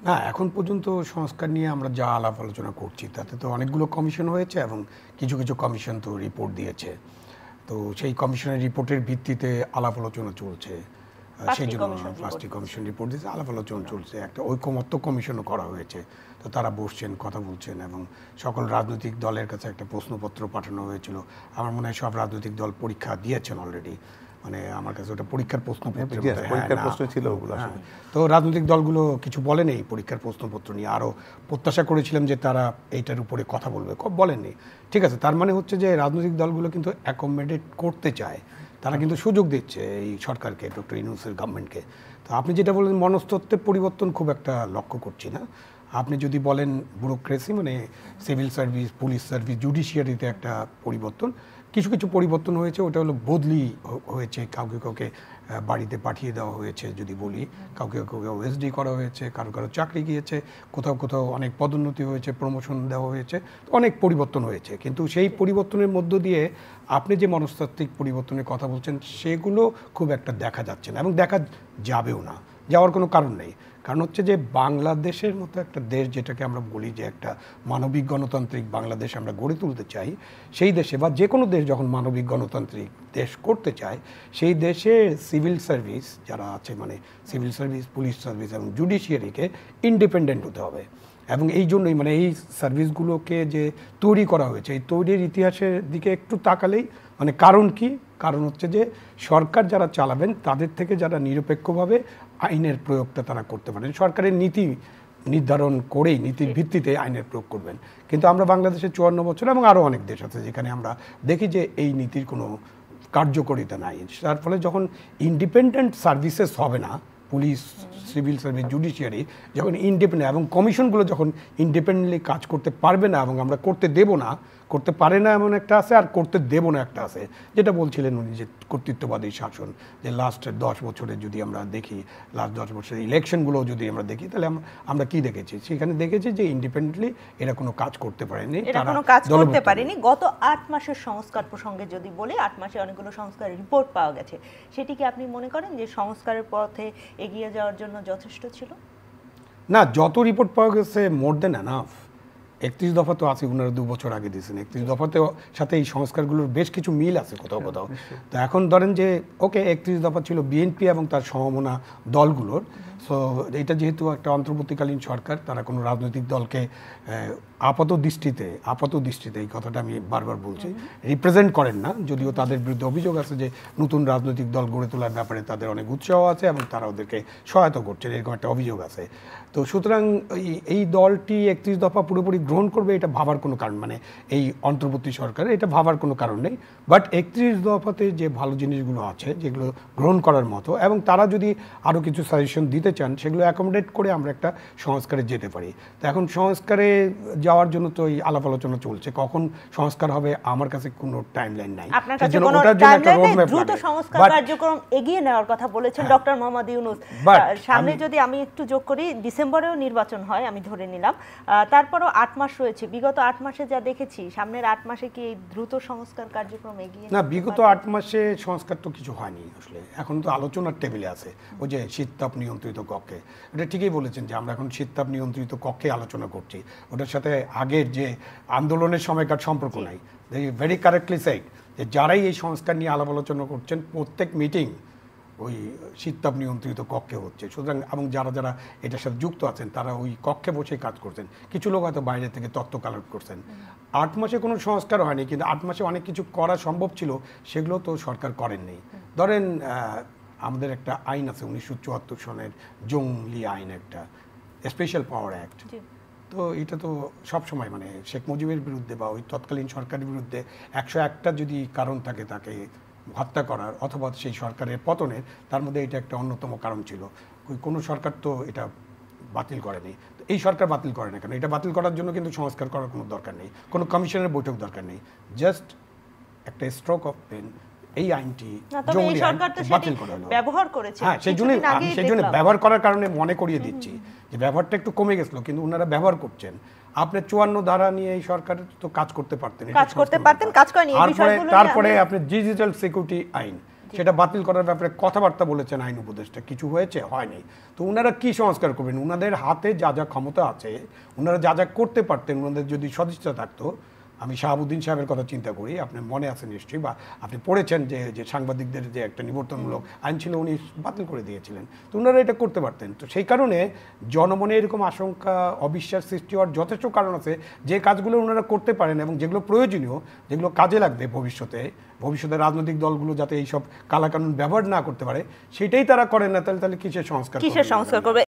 না, এখন পর্যন্ত সংস্কার নিয়ে আমরা যা আলাপ আলোচনা করছি তাতে তো অনেকগুলো কমিশন হয়েছে এবং কিছু কিছু কমিশন তো রিপোর্ট দিয়েছে। তো সেই কমিশনের রিপোর্টের ভিত্তিতে আলাপ আলোচনা চলছে। সেই জন্য 5টি কমিশন রিপোর্ট দিয়েছে, আলাপ আলোচনা চলছে। একটা ঐকমত্য কমিশনও করা হয়েছে। তো তারা বসছেন, কথা বলছেন এবং সকল রাজনৈতিক দলের কাছে একটা প্রশ্নপত্র পাঠানো হয়েছিল। আমার মনে হয় সব রাজনৈতিক দল পরীক্ষা দিয়েছেন অলরেডি। মানে আমার কাছে ওটা পরীক্ষার প্রশ্নপত্র ছিল ওগুলো। তো রাজনৈতিক দলগুলো কিছু বলেনি পরীক্ষার প্রশ্নপত্র নিয়ে। আরও প্রত্যাশা করেছিলাম যে তারা এইটার উপরে কথা বলবে, বলেননি। ঠিক আছে, তার মানে হচ্ছে যে রাজনৈতিক দলগুলো কিন্তু অ্যাকোমোডেট করতে চায়, তারা কিন্তু সুযোগ দিচ্ছে এই সরকারকে, ডক্টর ইউনূসের গভর্নমেন্টকে। তো আপনি যেটা বলেন মনস্তত্ত্বের পরিবর্তন খুব একটা লক্ষ্য করছি না। আপনি যদি বলেন ব্যুরোক্রেসি মানে সিভিল সার্ভিস, পুলিশ সার্ভিস, জুডিশিয়ারিতে একটা পরিবর্তন, কিছু কিছু পরিবর্তন হয়েছে। ওটা হলো বদলি হয়েছে, কাউকে কাউকে বাড়িতে পাঠিয়ে দেওয়া হয়েছে যদি বলি, কাউকে কাউকে ওএসডি করা হয়েছে, কারো কারো চাকরি গিয়েছে, কোথাও কোথাও অনেক পদোন্নতি হয়েছে, প্রমোশন দেওয়া হয়েছে, অনেক পরিবর্তন হয়েছে। কিন্তু সেই পরিবর্তনের মধ্য দিয়ে আপনি যে মনস্তাত্ত্বিক পরিবর্তনের কথা বলছেন সেগুলো খুব একটা দেখা যাচ্ছে না এবং দেখা যাবেও না, যাওয়ার কোনো কারণ নেই। কারণ হচ্ছে যে বাংলাদেশের মতো একটা দেশ, যেটাকে আমরা বলি যে একটা মানবিক গণতান্ত্রিক বাংলাদেশ আমরা গড়ে তুলতে চাই, সেই দেশে বা যে কোনো দেশ যখন মানবিক গণতান্ত্রিক দেশ করতে চায়, সেই দেশে সিভিল সার্ভিস যারা আছে মানে সিভিল সার্ভিস, পুলিশ সার্ভিস এবং জুডিশিয়ারিকে ইন্ডিপেন্ডেন্ট হতে হবে। এবং এই জন্যই মানে এই সার্ভিসগুলোকে যে তৈরি করা হয়েছে, এই তৈরির ইতিহাসের দিকে একটু তাকালেই মানে কারণ কি, কারণ হচ্ছে যে সরকার যারা চালাবেন তাদের থেকে যারা নিরপেক্ষভাবে আইনের প্রয়োগটা তারা করতে পারেন, সরকারের নীতি নির্ধারণ করেই নীতির ভিত্তিতে আইনের প্রয়োগ করবেন। কিন্তু আমরা বাংলাদেশে 54 বছর এবং আরও অনেক দেশ আছে যেখানে আমরা দেখি যে এই নীতির কোনো কার্যকরিতা নাই। তার ফলে যখন ইন্ডিপেন্ডেন্ট সার্ভিসেস হবে না, পুলিশ, সিভিল সার্ভিস, জুডিশিয়ারি যখন ইন্ডিপেন্ডেন্ট এবং কমিশনগুলো যখন ইন্ডিপেন্ডেন্টলি কাজ করতে পারবে না এবং আমরা করতে দেব না, করতে পারে না এমন একটা আছে আর করতে দেব না একটা আছে, যেটা বলছিলেন উনি যে কর্তৃত্ববাদী শাসন, যে লাস্ট 10 বছরে যদি আমরা দেখি, লাস্ট 10 বছরের ইলেকশনগুলো যদি আমরা দেখি, তাহলে আমরা কি দেখেছি? সেখানে দেখেছি যে ইন্ডিপেন্ডেন্টলি এরা কোনো কাজ করতে পারেনি, গত 8 মাসের সংস্কার প্রসঙ্গে যদি বলি, 8 মাসে অনেকগুলো সংস্কারের রিপোর্ট পাওয়া গেছে। সেটি কি আপনি মনে করেন যে সংস্কারের পথে এগিয়ে যাওয়ার জন্য যথেষ্ট ছিল? না, যত রিপোর্ট পাওয়া গেছে মোর দেন এনাফ। 31 দফা তো আছে, ওনারা 2 বছর আগে দিয়েছেন। 31 দফাতে সাথে এই সংস্কারগুলোর বেশ কিছু মিল আছে কোথাও কোথাও। তো এখন ধরেন যে ওকে 31 দফা ছিল বিএনপি এবং তার সমমনা দলগুলোর। সো এটা যেহেতু একটা অন্তর্বর্তীকালীন সরকার, তারা কোনো রাজনৈতিক দলকে আপাত দৃষ্টিতে এই কথাটা আমি বারবার বলছি, রিপ্রেজেন্ট করেন না। যদিও তাদের বিরুদ্ধে অভিযোগ আছে যে নতুন রাজনৈতিক দল গড়ে তোলার ব্যাপারে তাদের অনেক উৎসাহ আছে এবং তারা ওদেরকে সহায়তা করছেন, এরকম একটা অভিযোগ আছে। তো সুতরাং এই দলটি 31 দফা পুরোপুরি গ্রহণ করবে এটা ভাবার কোনো কারণ, মানে এই অন্তর্বর্তী সরকার এটা ভাবার কোনো কারণ নেই। বাট 31 দফাতে যে ভালো জিনিসগুলো আছে যেগুলো গ্রহণ করার মতো, এবং তারা যদি আরও কিছু সাজেশন দিতে চান সেগুলো অ্যাকোমোডেট করে আমরা একটা সংস্কারে যেতে পারি। তো এখন সংস্কারে যাওয়ার জন্য তো এই আলাপ আলোচনা চলছে, কখন সংস্কার হবে আমার কাছে কোনো টাইমলাইন নাই। আপনার কাছে কোনো টাইমলাইন নেই, দ্রুত সংস্কার কার্যক্রম এগিয়ে নেওয়ার কথা বলেছেন ডক্টর মোহাম্মদ ইউনূস। সামনে যদি আমি একটু যোগ করি, ডিসেম্বরেও নির্বাচন হয় আমি ধরে নিলাম, তারপরও 8 মাস রয়েছে। বিগত 8 মাসে যা দেখেছি, সামনের 8 মাসে কি এই দ্রুত সংস্কার কার্যক্রম এগিয়ে না? বিগত 8 মাসে সংস্কার তো কিছু হয়নি আসলে, এখন তো আলোচনার টেবিলে আছে ওই যে শীততাপ নিয়ন্ত্রিত কক্ষে। এটা ঠিকই বলেছেন যে আমরা এখন শীততাপ নিয়ন্ত্রিত কক্ষে আলোচনা করছি, ওটার সাথে আগের যে আন্দোলনের সময়কার সম্পর্ক নাই। ভেরি কারেক্টলি সেড যে যারাই এই সংস্কার নিয়ে আলাপ আলোচনা করছেন প্রত্যেক মিটিং ওই শীততাপ নিয়ন্ত্রিত কক্ষে হচ্ছে। সুতরাং এবং যারা যারা এটার সাথে যুক্ত আছেন তারা ওই কক্ষে বসেই কাজ করছেন, কিছু লোক হয়তো বাইরে থেকে তথ্য কালেক্ট করছেন। 8 মাসে কোনো সংস্কার হয়নি, কিন্তু 8 মাসে অনেক কিছু করা সম্ভব ছিল, সেগুলো তো সরকার করেননি। ধরেন আমাদের একটা আইন আছে 1974 সনের জঙ্গলি আইন, একটা স্পেশাল পাওয়ার অ্যাক্ট। তো এটা তো সবসময় মানে শেখ মুজিবের বিরুদ্ধে বা ওই তৎকালীন সরকারের বিরুদ্ধে 101টা যদি কারণ থাকে তাকে হত্যা করার অথবা সেই সরকারের পতনের, তার মধ্যে এটা একটা অন্যতম কারণ ছিল। কোনো সরকার তো এটা বাতিল করেনি, তো এই সরকার বাতিল করে না কেন? এটা বাতিল করার জন্য কিন্তু সংস্কার করার কোনো দরকার নেই, কোনো কমিশনের বৈঠক দরকার নেই, জাস্ট একটা স্ট্রোক অফ পেন এই আইনটি বাতিল করা হলো। হ্যাঁ, সেই জন্য ব্যবহার করার কারণে মনে করিয়ে দিচ্ছি যে ব্যবহারটা একটু কমে গেছিল, কিন্তু ওনারা ব্যবহার করছেন। আপনি 54 ধারা নিয়ে এই সরকার তো কাজ করতে পারতেন, কাজ করেনি। তারপরে আপনি ডিজিটাল সিকিউরিটি আইন, সেটা বাতিল করার ব্যাপারে কথাবার্তা বলেছেন আইন উপদেষ্টা, কিছু হয়েছে হয়নি। তো ওনারা কি সংস্কার করবেন? ওনাদের হাতে যা যা ক্ষমতা আছে, ওনারা যা যা করতে পারতেন, ওনাদের যদি সদিচ্ছা থাকতো, আমি শাহাবুদ্দিন সাহেবের কথা চিন্তা করি, আপনার মনে আছে নিশ্চয়ই, বা আপনি পড়েছেন যে সাংবাদিকদের যে একটা নিবর্তনমূলক আইন ছিল উনি বাতিল করে দিয়েছিলেন, তো ওনারা এটা করতে পারতেন। তো সেই কারণে জনমনে এরকম আশঙ্কা অবিশ্বাস সৃষ্টি হওয়ার যথেষ্ট কারণ আছে। যে কাজগুলো ওনারা করতে পারেন এবং যেগুলো প্রয়োজনীয়, যেগুলো কাজে লাগবে ভবিষ্যতে রাজনৈতিক দলগুলো যাতে এইসব কালাকানুন ব্যবহার না করতে পারে, সেটাই তারা করেন না, তাহলে কিসের সংস্কার করবে?